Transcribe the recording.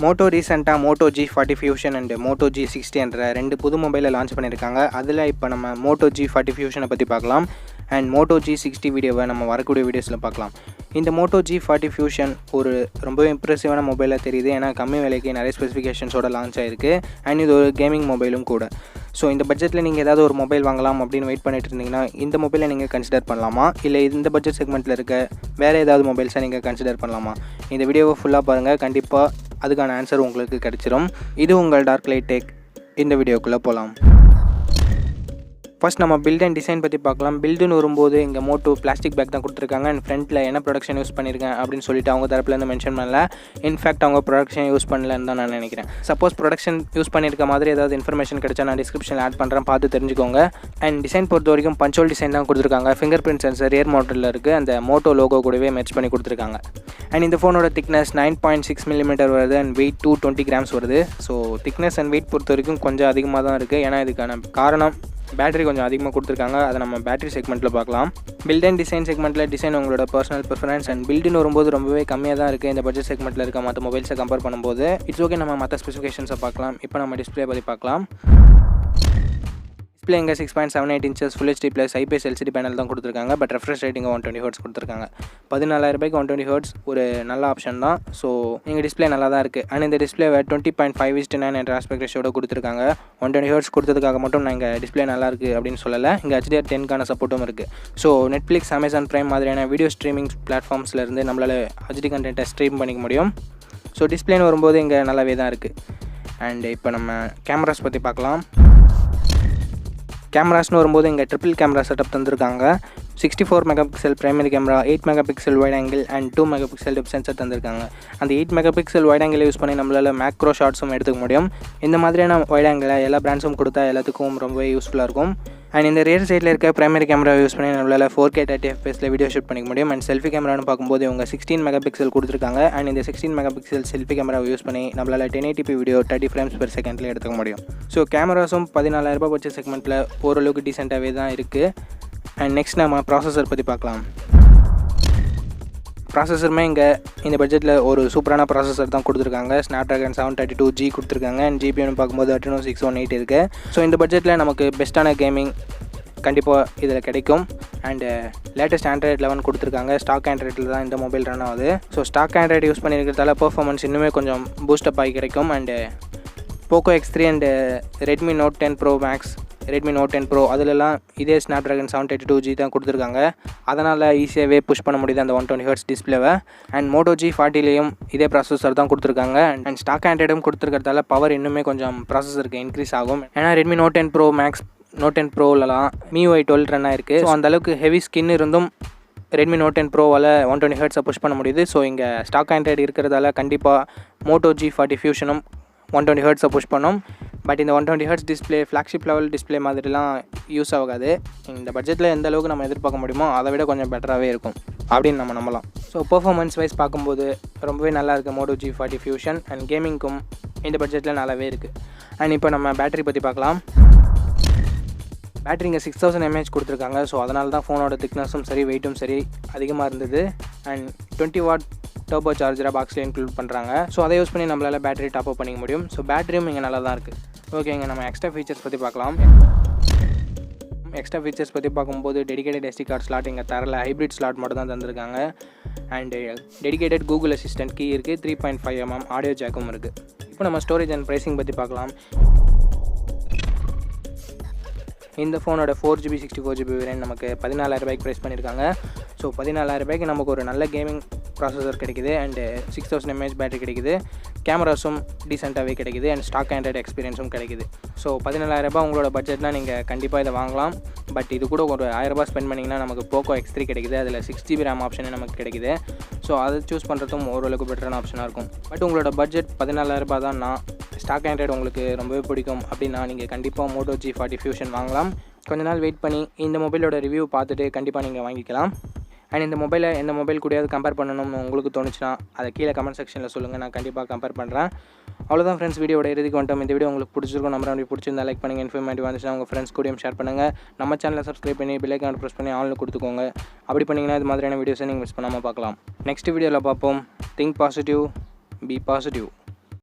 Moto ரீசெண்டாக Moto g40 fusion and Moto g60 என்ற 2 புது மொபைலை லான்ச் பண்ணியிருக்காங்க. அதில் இப்போ நம்ம மோட்டோ g40 ஃபியூஷனை பற்றி பார்க்கலாம் அண்ட் மோட்டோ g60 வீடியோவை நம்ம வரக்கூடிய வீடியோஸில் பார்க்கலாம். இந்த மோட்டோ g40 ஃபியூஷன் ஒரு ரொம்பவே இம்ப்ரெசிவான மொபைலாக தெரியுது. ஏன்னா கம்மி விலைக்கு நிறைய ஸ்பெசிஃபிகேஷன்ஸோட லான்ச் ஆகிருக்கு அண்ட் இது ஒரு கேமிங் மொபைலும் கூட. ஸோ இந்த பட்ஜெட்டில் நீங்கள் ஏதாவது ஒரு மொபைல் வாங்கலாம் அப்படின்னு வெயிட் பண்ணிட்டு இருந்தீங்கன்னா இந்த மொபைலை நீங்கள் கன்சிடர் பண்ணலாமா, இல்லை இந்த பட்ஜெட் செக்மெண்ட்டில் இருக்க வேறு ஏதாவது மொபைல்ஸை நீங்கள் கன்சிடர் பண்ணலாமா? இந்த வீடியோவை ஃபுல்லாக பாருங்கள், கண்டிப்பாக அதுக்கான ஆன்சர் உங்களுக்கு கிடைச்சிரும். இது உங்கள் டார்க்லைட் டேக். இந்த வீடியோக்குள்ளே போகலாம். ஃபர்ஸ்ட் நம்ம பில்ட் அண்ட் டிசைன் பற்றி பார்க்கலாம். பில்டுன்னு வரும்போது இங்கே மோட்டோ பிளாஸ்டிக் பேக் தான் கொடுத்துருக்காங்க அண்ட் ஃப்ரண்ட்டில் என்ன ப்ரொடக்ஷன் யூஸ் பண்ணியிருக்கேன் அப்படின்னு சொல்லிட்டு அவங்க தரப்புலேருந்து மென்ஷன் பண்ணல. இன்ஃபேக்ட் அவங்க ப்ரொடக்ஷன் யூஸ் பண்ணலன்னு தான் நான் நினைக்கிறேன். சப்போஸ் ப்ரொடக்ஷன் யூஸ் பண்ணியிருக்க மாதிரி ஏதாவது இன்ஃபர்மேஷன் கிடைச்சா நான் டிஸ்கிரிப்ஷனில் ஆட் பண்ணுறேன், பார்த்து தெரிஞ்சுக்கோங்க. அண்ட் டிசைன் பொறுத்த வரைக்கும் பஞ்சோல் டிசைன் தான் கொடுத்துருக்காங்க. ஃபிங்கர் பிரிண்ட் சென்சர் ரியர் மோட்டரில் இருக்குது. அந்த மோட்டோ லோகோ கூடவே மேட்ச் பண்ணி கொடுத்துருக்காங்க. அண்ட் இந்த ஃபோனோட திக்னஸ் 9.6 mm வருது அண்ட் வெயிட் 220 grams வருது. ஸோ திக்னஸ் அண்ட் வெயிட் பொறுத்த வரைக்கும் கொஞ்சம் அதிகமாக தான் இருக்குது. ஏன்னா இதுக்கான காரணம் பேட்டரி கொஞ்சம் அதிகமாக கொடுத்துருக்காங்க. அதை நம்ம பேட்டரி செக்மெண்ட்டில் பார்க்கலாம். பில்ட் அண்ட் டிசைன் செக்மெண்ட்டில் டிசைன் உங்களோட பர்சனல் ப்ரிஃபரன்ஸ் அண்ட் பில்டுன்னு வரும்போது ரொம்பவே கம்மியாக தான் இருக்குது இந்த பட்ஜெட் செக்மெண்ட்டில் இருக்க மற்ற மொபைல்ஸை கம்பேர் பண்ணும்போது. இட்ஸ் ஓகே, நம்ம மற்ற ஸ்பெசிஃபிகேஷன்ஸை பார்க்கலாம். இப்போ நம்ம டிஸ்பிளே பற்றி பார்க்கலாம். டிஸ்பிளே இங்கே 6.78 inches full HD plus IPS LCD panel தான் கொடுத்துருக்காங்க. பட் ரெஃப்ரெஷ் ரேட்டிங் 120 Hz கொடுத்துருக்காங்க. 14,000 120 Hz ஒரு நல்ல ஆப்ஷன் தான். ஸோ எங்கள் டிஸ்பிளே நல்லா தான் இருக்குது. அண்ட் இந்த டிஸ்பிளேவை 20.5:9 என்ற ஆஸ்பெக்ட் ரேஷியோட கொடுத்துருக்காங்க. 120 Hz கொடுத்ததுக்காக மட்டும் நான் இங்கே டிஸ்பிளே நல்லா இருக்குது அப்படின்னு சொல்லலை. இங்கே HDR10க்கான சப்போர்ட்டும் இருக்குது. ஸோ நெட்ஃப்ளிக்ஸ், அமேசான் ப்ரைம் மாதிரியான வீடியோ ஸ்ட்ரீமிங் பிளாட்ஃபார்ம்ஸ்லேருந்து நம்மளால் HD கண்டென்ட்டை ஸ்ட்ரீம் பண்ணிக்க முடியும். ஸோ டிஸ்பிளேன்னு வரும்போது இங்கே நல்லாவே தான் இருக்குது. அண்ட் இப்போ நம்ம கேமராஸ் பற்றி பார்க்கலாம். கேமராஸ்னு வரும்போது இங்கே ட்ரிபிள் கேமரா செட்டப் தந்திருக்காங்க. 64 MP primary camera, 8 MP wide angle and 2 MP depth sensor தந்திருக்காங்க. அந்த 8 MP வைட் ஆங்கிள் யூஸ் பண்ணி நம்மளால் மேக்ரோ ஷாட்ஸும் எடுத்துக்க முடியும். இந்த மாதிரியான வைட் ஆங்கிளை எல்லா பிராண்ட்ஸும் கொடுத்தா எல்லாத்துக்கும் ரொம்பவே யூஸ்ஃபுல்லாக இருக்கும். அண்ட் இந்த ரியர் சைடில் இருக்க பிரைமரி கேமரா யூஸ் பண்ணி நம்மளால் 4K 30 FPS வீடியோ ஷூட் பண்ணிக்க முடியும். அண்ட் செல்ஃபி கேமரான்னு பார்க்கும்போது இவங்க 16 MP கொடுத்துருக்காங்க. அண்ட் இந்த 16 MP செல்ஃபி கேமராவை யூஸ் பண்ணி நம்மளால் 1080p வீடியோ 30 frames/s எடுத்துக்க முடியும். ஸோ கேமராஸும் 14,000 பட்ஜெட் செக்மெண்ட்டில் ஓரளவுக்கு டீசெண்டாகவே தான் இருக்குது. அண்ட் நெக்ஸ்ட் நம்ம ப்ராசஸர் பற்றி பார்க்கலாம். ப்ராசஸருமே இங்கே இந்த பட்ஜெட்டில் ஒரு சூப்பரான ப்ராசஸர் தான் கொடுத்துருக்காங்க. Snapdragon 732G கொடுத்துருக்காங்க. அண்ட் ஜிபின்னு பார்க்கும்போது Adreno 618 இருக்குது. ஸோ இந்த பட்ஜெட்டில் நமக்கு பெஸ்ட்டான கேமிங் கண்டிப்பாக இதில் கிடைக்கும். அண்டு லேட்டஸ்ட் Android 11 கொடுத்துருக்காங்க. ஸ்டாக் ஆண்ட்ராய்டில் தான் இந்த மொபைல் ரன் ஆகுது. ஸோ ஸ்டாக் ஆண்ட்ராய்டு யூஸ் பண்ணியிருக்கிறதால பர்ஃபார்மன்ஸ் இன்னுமே கொஞ்சம் பூஸ்டப் ஆகி கிடைக்கும். And Poco X3 and Redmi Note 10 Pro Max, Redmi Note 10 Pro அதிலெல்லாம் இதே Snapdragon 732G தான் கொடுத்துருக்காங்க. அதனால் ஈஸியாகவே புஷ் பண்ண முடியுது அந்த 120 Hz டிஸ்பிளேவை. அண்ட் மோட்டோ g40லேயும் இதே ப்ராசஸர் தான் கொடுத்துருக்காங்க. அண்ட் ஸ்டாக் ஆண்ட்ராய்டும் கொடுத்துருக்கிறதால பவர் இன்னுமே கொஞ்சம் ப்ராசஸருக்கு இன்க்ரீஸ் ஆகும். ஏன்னா Redmi Note 10 Pro Max, Note 10 Proலலாம் MIUI 12 run ஆயிருக்கு. ஸோ அந்தளவுக்கு ஹெவி ஸ்கின் இருந்தும் Redmi Note 10 Proவால் 120 Hz புஷ் பண்ண முடியுது. ஸோ இங்கே ஸ்டாக் ஆண்ட்ராய்டு இருக்கிறதால கண்டிப்பாக மோட்டோ g40 ஃபியூஷனும் 120 Hz புஷ் பண்ணோம். பட் இந்த 120 Hz display flagship level display மாதிரிலாம் யூஸ் ஆகாது. இந்த பட்ஜெட்டில் எந்த அளவுக்கு நம்ம எதிர்பார்க்க முடியுமோ அதை விட கொஞ்சம் பெட்டராகவே இருக்கும் அப்படின்னு நம்ம நம்பலாம். ஸோ பெர்ஃபார்மன்ஸ் வைஸ் பார்க்கும்போது ரொம்பவே நல்லா இருக்குது மோட்டோ g40 ஃபியூஷன். அண்ட் கேமிங்க்கும் இந்த பட்ஜெட்டில் நல்லாவே இருக்குது. அண்ட் இப்போ நம்ம பேட்டரி பற்றி பார்க்கலாம். பேட்டரி இங்கே 6000 mAh கொடுத்துருக்காங்க. ஸோ அதனால தான் ஃபோனோட திக்னஸும் சரி வெயிட்டும் சரி அதிகமாக இருந்தது. அண்ட் 20 watt டர்போ சார்ஜராக பாக்ஸில் இன்க்ளூட் பண்ணுறாங்க. ஸோ அதை யூஸ் பண்ணி நம்மளால் பேட்டரி டாப் அப் பண்ணிக்க முடியும். ஸோ பேட்டரியும் இங்கே நல்லா தான் இருக்குது. ஓகேங்க, நம்ம எக்ஸ்ட்ரா ஃபீச்சர்ஸ் பற்றி பார்க்கலாம். எக்ஸ்ட்ரா ஃபீச்சர்ஸ் பற்றி பார்க்கும்போது டெடிகேட்டட் SD கார்டு ஸ்லாட் இங்கே தரல, ஹைப்ரிட் ஸ்லாட் மட்டும் தான் தந்திருக்காங்க. And dedicated Google assistant key இருக்குது. 3.5 mm ஆடியோ ஜாக்கும் இருக்குது. இப்போ நம்ம ஸ்டோரேஜ் அண்ட் ப்ரைஸிங் பற்றி பார்க்கலாம். இந்த ஃபோனோட 4GB 64GB வேரியன்ட் நமக்கு 14,000 ப்ரைஸ் பண்ணியிருக்காங்க. ஸோ 14,000 நமக்கு ஒரு நல்ல கேமிங் ப்ராசஸர் கிடைக்குது. அண்டு 6000 mAh பேட்டரி கிடைக்குது. கேமராஸும் டீசெண்டாகவே கிடைக்குது. அண்ட் ஸ்டாக் ஆண்ட்ராய்டு எக்ஸ்பீரியன்ஸும் கிடைக்குது. ஸோ 14,000 உங்களோட பட்ஜெட்னால் நீங்கள் கண்டிப்பாக இதை வாங்கலாம். பட் இது கூட ஒரு 1000 ஸ்பெண்ட் பண்ணிங்கன்னா நமக்கு Poco X3 கிடைக்குது. அதில் 6GB RAM ஆப்ஷனே நமக்கு கிடைக்குது. ஸோ அதை சூஸ் பண்ணுறதும் ஓரளவுக்கு பெட்டரான ஆப்ஷனாக இருக்கும். பட் உங்களோட பட்ஜெட் 14,000 தான். நான் ஸ்டாக் ஆண்ட்ராய்டு உங்களுக்கு ரொம்பவே பிடிக்கும் அப்படின்னா நீங்கள் கண்டிப்பாக மோட்டோ g40 ஃபியூஷன் வாங்கலாம். கொஞ்ச நாள் வெயிட் பண்ணி இந்த மொபைலோட ரிவ்யூ பார்த்துட்டு கண்டிப்பாக நீங்கள் வாங்கிக்கலாம். அண்ட் இந்த மொபைலை எந்த மொபைல் கூடயாவது கம்பேர் பண்ணணும்னு உங்களுக்கு தோணுச்சுன்னா அதை கீழே கமெண்ட் செக்ஷனில் சொல்லுங்கள், நான் கண்டிப்பாக கம்பேர் பண்ணுறேன். அவ்வளோதான் ஃப்ரெண்ட்ஸ், வீடியோட இறுதிக்கு வந்துட்டோம். இந்த வீடியோ உங்களுக்கு பிடிச்சிருக்கும் நம்பர் பிடிச்சிருந்தா லைக் பண்ணுங்கள். இன்ஃபர்மேட்டிவ் வந்துச்சுன்னா உங்கள் ஃப்ரெண்ட்ஸ் கூடயும் ஷேர் பண்ணுங்கள். நம்ம சேனலை சப்ஸ்கிரைப் பண்ணி பெல் ஐகானை ப்ரெஸ் பண்ணி ஆன்ல கொடுத்துக்கோங்க. அப்படி பண்ணிங்கன்னா இது மாதிரியான வீடியோஸை நீங்கள் மிஸ் பண்ணாமல் பார்க்கலாம். நெக்ஸ்ட் வீடியோவில் பார்ப்போம். Think positive, be positive.